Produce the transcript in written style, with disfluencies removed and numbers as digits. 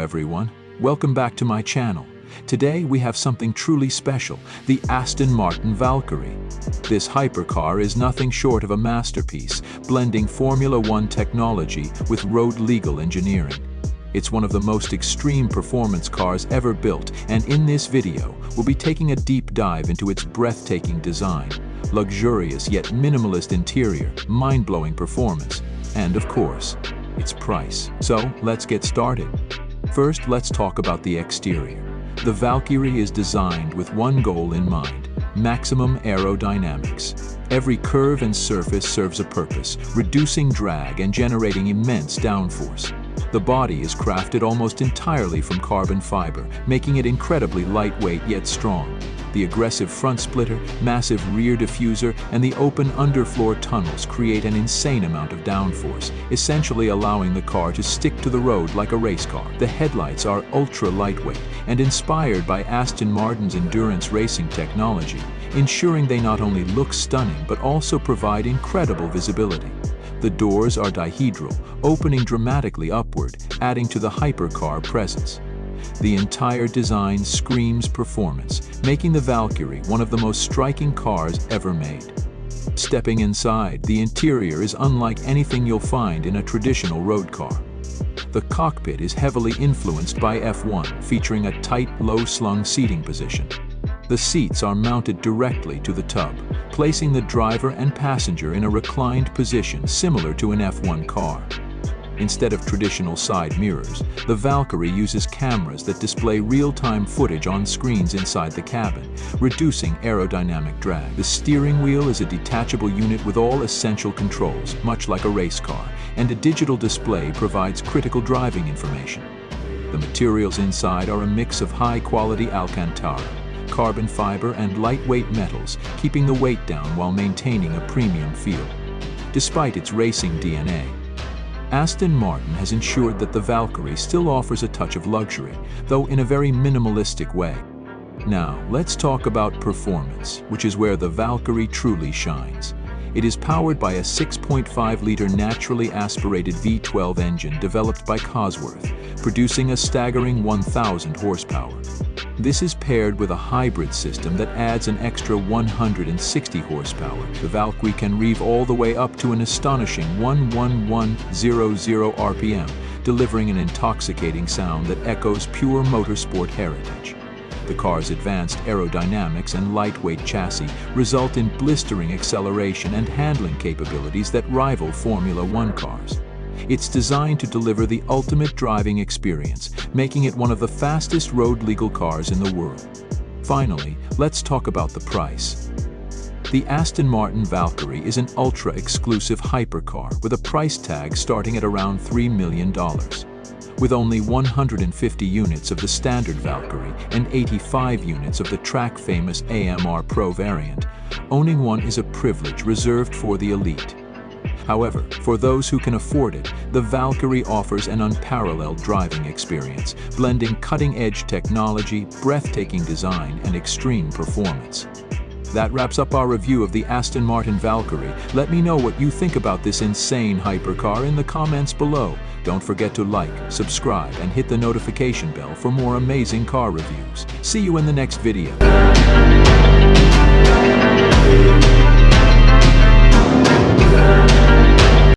everyone, welcome back to my channel. Today we have something truly special, the Aston Martin Valkyrie. This hypercar is nothing short of a masterpiece, blending Formula One technology with road-legal engineering. It's one of the most extreme performance cars ever built, and in this video, we'll be taking a deep dive into its breathtaking design, luxurious yet minimalist interior, mind-blowing performance, and of course, its price. So, let's get started. First, let's talk about the exterior. The Valkyrie is designed with one goal in mind: maximum aerodynamics. Every curve and surface serves a purpose, reducing drag and generating immense downforce. The body is crafted almost entirely from carbon fiber, making it incredibly lightweight yet strong. The aggressive front splitter, massive rear diffuser, and the open underfloor tunnels create an insane amount of downforce, essentially allowing the car to stick to the road like a race car. The headlights are ultra lightweight and inspired by Aston Martin's endurance racing technology, ensuring they not only look stunning but also provide incredible visibility. The doors are dihedral, opening dramatically upward, adding to the hypercar presence. The entire design screams performance, making the Valkyrie one of the most striking cars ever made. Stepping inside, the interior is unlike anything you'll find in a traditional road car. The cockpit is heavily influenced by F1, featuring a tight, low-slung seating position. The seats are mounted directly to the tub, placing the driver and passenger in a reclined position similar to an F1 car. Instead of traditional side mirrors, the Valkyrie uses cameras that display real-time footage on screens inside the cabin, reducing aerodynamic drag. The steering wheel is a detachable unit with all essential controls, much like a race car, and a digital display provides critical driving information. The materials inside are a mix of high-quality Alcantara, carbon fiber, and lightweight metals, keeping the weight down while maintaining a premium feel. Despite its racing DNA, Aston Martin has ensured that the Valkyrie still offers a touch of luxury, though in a very minimalistic way. Now, let's talk about performance, which is where the Valkyrie truly shines. It is powered by a 6.5-liter naturally aspirated V12 engine developed by Cosworth, producing a staggering 1,000 horsepower. This is paired with a hybrid system that adds an extra 160 horsepower. The Valkyrie can rev all the way up to an astonishing 11100 RPM, delivering an intoxicating sound that echoes pure motorsport heritage. The car's advanced aerodynamics and lightweight chassis result in blistering acceleration and handling capabilities that rival Formula One cars. It's designed to deliver the ultimate driving experience, making it one of the fastest road-legal cars in the world. Finally, let's talk about the price. The Aston Martin Valkyrie is an ultra-exclusive hypercar with a price tag starting at around $3 million. With only 150 units of the standard Valkyrie and 85 units of the track-famous AMR Pro variant, owning one is a privilege reserved for the elite. However, for those who can afford it, the Valkyrie offers an unparalleled driving experience, blending cutting-edge technology, breathtaking design, and extreme performance. That wraps up our review of the Aston Martin Valkyrie. Let me know what you think about this insane hypercar in the comments below. Don't forget to like, subscribe, and hit the notification bell for more amazing car reviews. See you in the next video.